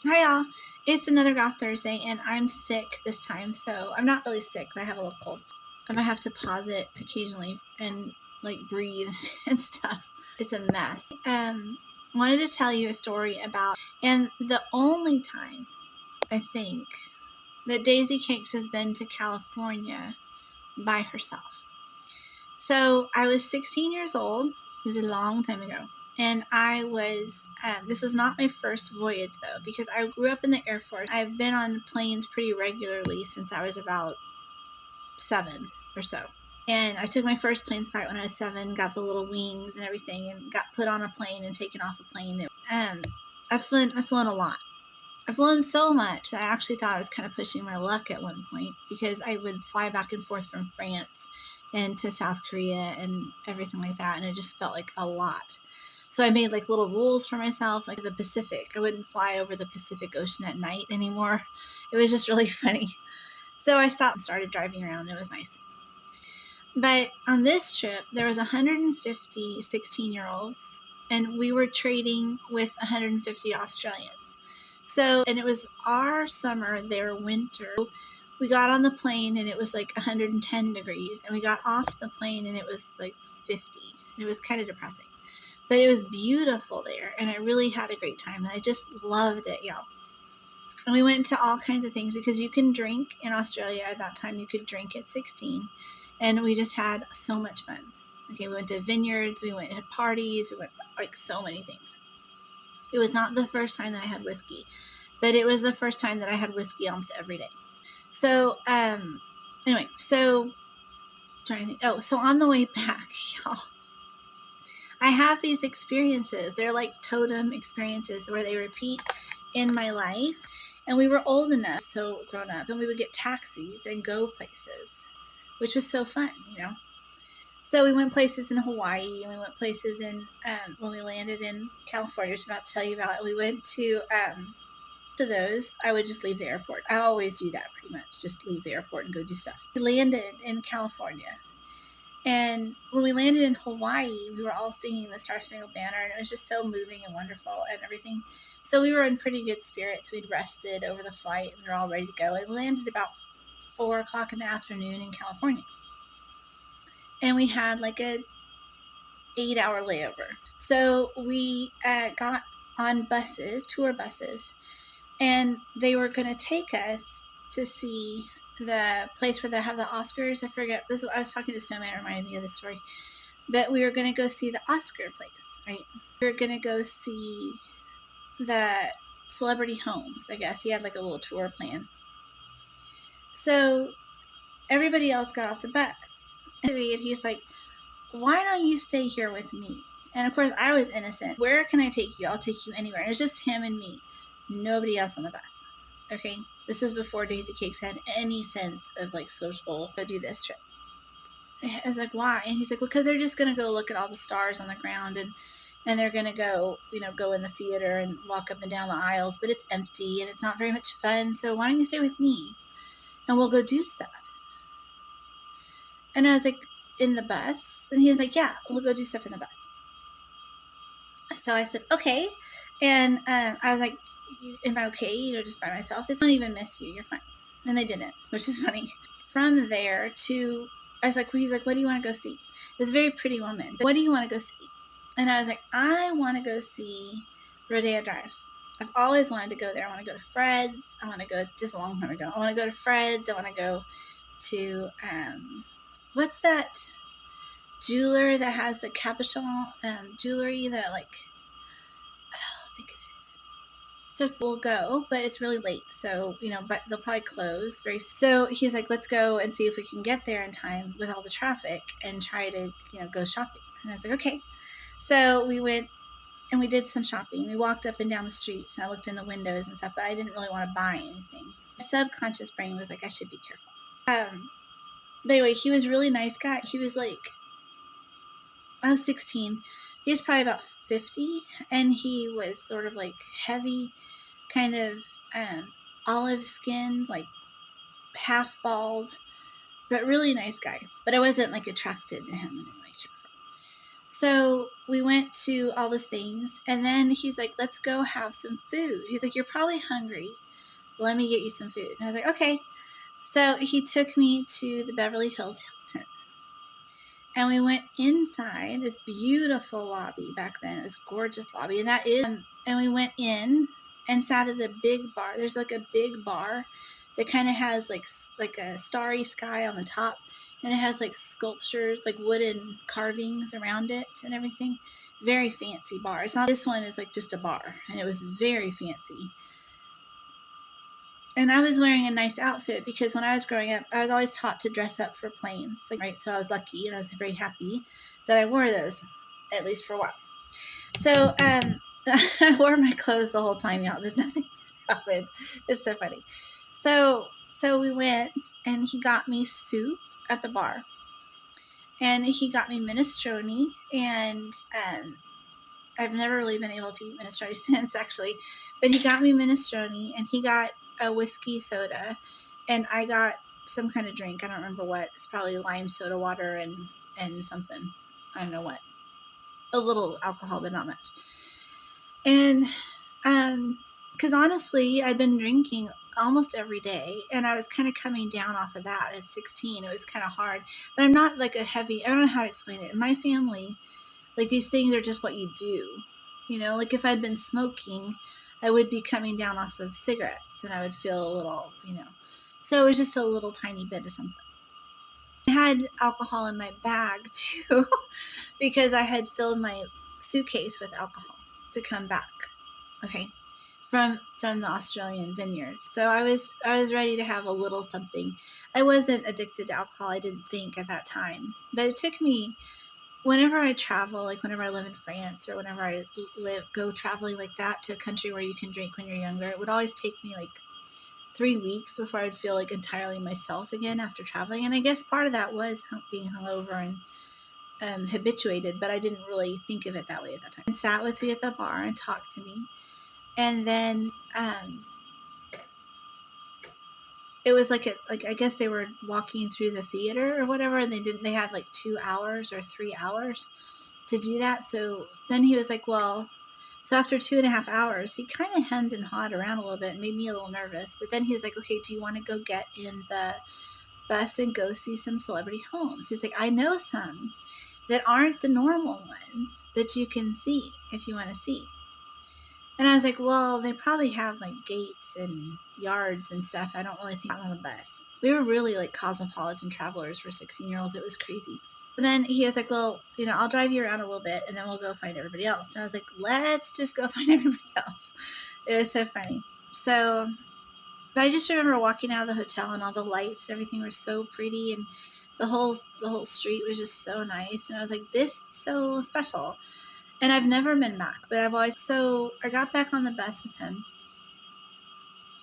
Hi y'all, it's another Goth Thursday and I'm sick this time, so I'm not really sick, but I have a little cold. I might have to pause it occasionally and like breathe and stuff. It's a mess. Wanted to tell you a story about, and the only time I think that Daisycakes has been to California by herself. So I was 16 years old. It was a long time ago. And I was, this was not my first voyage though, because I grew up in the Air Force. I've been on planes pretty regularly since I was about 7 or so. And I took my first plane flight when I was 7, got the little wings and everything, and got put on a plane and taken off a plane. I've flown a lot. I've flown so much that I actually thought I was kind of pushing my luck at one point, because I would fly back and forth from France and to South Korea and everything like that, and it just felt like a lot. So I made like little rules for myself, like the Pacific. I wouldn't fly over the Pacific Ocean at night anymore. It was just really funny. So I stopped and started driving around. It was nice. But on this trip, there was 150 16-year-olds, and we were trading with 150 Australians. So, and it was our summer, their winter. We got on the plane and it was like 110 degrees, and we got off the plane and it was like 50. It was kind of depressing. But it was beautiful there, and I really had a great time, and I just loved it, y'all. And we went to all kinds of things, because you can drink in Australia at that time. You could drink at 16, and we just had so much fun. Okay, we went to vineyards, we went to parties, we went like so many things. It was not the first time that I had whiskey, but it was the first time that I had whiskey almost every day. So, anyway, so trying to think. Oh, so on the way back, y'all, I have these experiences. They're like totem experiences where they repeat in my life. And we were old enough, so grown up, and we would get taxis and go places, which was so fun, you know. So we went places in Hawaii, and we went places in, when we landed in California, which I'm about to tell you about. We went to those. I would just leave the airport. I always do that pretty much, just leave the airport and go do stuff. We landed in California. And when we landed in Hawaii, we were all singing the Star Spangled Banner, and it was just so moving and wonderful and everything. So we were in pretty good spirits. We'd rested over the flight, and we were all ready to go. And we landed about 4 o'clock in the afternoon in California. And we had like a 8-hour layover. So we got on buses, tour buses, and they were going to take us to see the place where they have the Oscars. I forget. I was talking to Snowman, it reminded me of this story. But we were going to go see the Oscar place, right? We were going to go see the celebrity homes, I guess. He had like a little tour plan. So everybody else got off the bus. And he's like, why don't you stay here with me? And of course, I was innocent. Where can I take you? I'll take you anywhere. And it's just him and me. Nobody else on the bus. Okay? This is before Daisycakes had any sense of like social, go do this trip. I was like, why? And he's like, well, because they're just going to go look at all the stars on the ground, and they're going to go, go in the theater and walk up and down the aisles, but it's empty and it's not very much fun. So why don't you stay with me and we'll go do stuff? And I was like, in the bus? And he was like, yeah, we'll go do stuff in the bus. So I said, okay. And I was like, am I okay, just by myself? This won't even miss you. You're fine. And they didn't, which is funny. From there to, I was like, he's like, what do you want to go see? This very pretty woman. What do you want to go see? And I was like, I want to go see Rodeo Drive. I've always wanted to go there. I want to go to Fred's. I want to go, this is a long time ago. I want to go to Fred's. I want to go to, what's that jeweler that has the cabochon jewelry that like, think of it. So we'll go, but it's really late. So, but they'll probably close very soon. So he's like, let's go and see if we can get there in time with all the traffic and try to, go shopping. And I was like, okay. So we went and we did some shopping. We walked up and down the streets, and I looked in the windows and stuff, but I didn't really want to buy anything. My subconscious brain was like, I should be careful. But anyway, he was a really nice guy. He was like, I was 16. He was probably about 50, and he was sort of like heavy, kind of olive skinned, like half bald, but really nice guy. But I wasn't like attracted to him in any way, shape, or form. So we went to all these things, and then he's like, let's go have some food. He's like, you're probably hungry. Let me get you some food. And I was like, okay. So he took me to the Beverly Hills Hilton. And we went inside this beautiful lobby back then. It was a gorgeous lobby. And we went in and sat at the big bar. There's like a big bar that kind of has like a starry sky on the top. And it has like sculptures, like wooden carvings around it and everything. Very fancy bar. It's not, this one is like just a bar. And it was very fancy. And I was wearing a nice outfit because when I was growing up, I was always taught to dress up for planes. Like, right, so I was lucky and I was very happy that I wore those, at least for a while. So I wore my clothes the whole time, y'all. There's nothing happened. It's so funny. So we went, and he got me soup at the bar, and he got me minestrone, and I've never really been able to eat minestrone since, actually. But he got me minestrone, and he got a whiskey soda, and I got some kind of drink. I don't remember what. It's probably lime soda water and something. I don't know what. A little alcohol, but not much. And because honestly, I'd been drinking almost every day, and I was kind of coming down off of that at 16. It was kind of hard. But I'm not like a heavy, I don't know how to explain it. In my family, like, these things are just what you do. You know, like if I'd been smoking, I would be coming down off of cigarettes, and I would feel a little, So it was just a little tiny bit of something. I had alcohol in my bag too, because I had filled my suitcase with alcohol to come back. Okay. From the Australian vineyards. So I was ready to have a little something. I wasn't addicted to alcohol, I didn't think at that time. But it took me, whenever I travel, like whenever I live in France or whenever I go traveling like that to a country where you can drink when you're younger, it would always take me like 3 weeks before I'd feel like entirely myself again after traveling. And I guess part of that was being hungover and habituated, but I didn't really think of it that way at that time. And sat with me at the bar and talked to me. And then it was like I guess they were walking through the theater or whatever, and they had like 2 hours or 3 hours to do that. So then he was like, well, so after 2.5 hours, he kind of hemmed and hawed around a little bit, made me a little nervous. But then he's like, okay, do you want to go get in the bus and go see some celebrity homes? He's like, I know some that aren't the normal ones that you can see if you want to see. And I was like, well, they probably have like gates and yards and stuff. I don't really think I'm on the bus. We were really like cosmopolitan travelers for 16-year-olds. It was crazy. And then he was like, well, I'll drive you around a little bit and then we'll go find everybody else. And I was like, let's just go find everybody else. It was so funny. So, but I just remember walking out of the hotel and all the lights and everything were so pretty, and the whole street was just so nice. And I was like, this is so special. And I've never been back, but so I got back on the bus with him,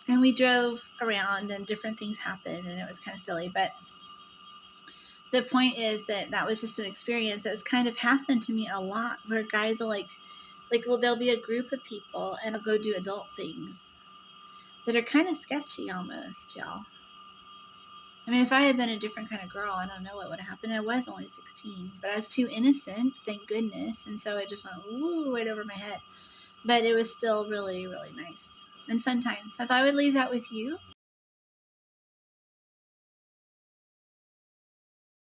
and we drove around and different things happened, and it was kind of silly. But the point is that was just an experience that's kind of happened to me a lot, where guys will well, there'll be a group of people and I'll go do adult things that are kind of sketchy almost, y'all. I mean, if I had been a different kind of girl, I don't know what would have happened. I was only 16, but I was too innocent, thank goodness. And so it just went woo right over my head. But it was still really, really nice and fun times. So I thought I would leave that with you.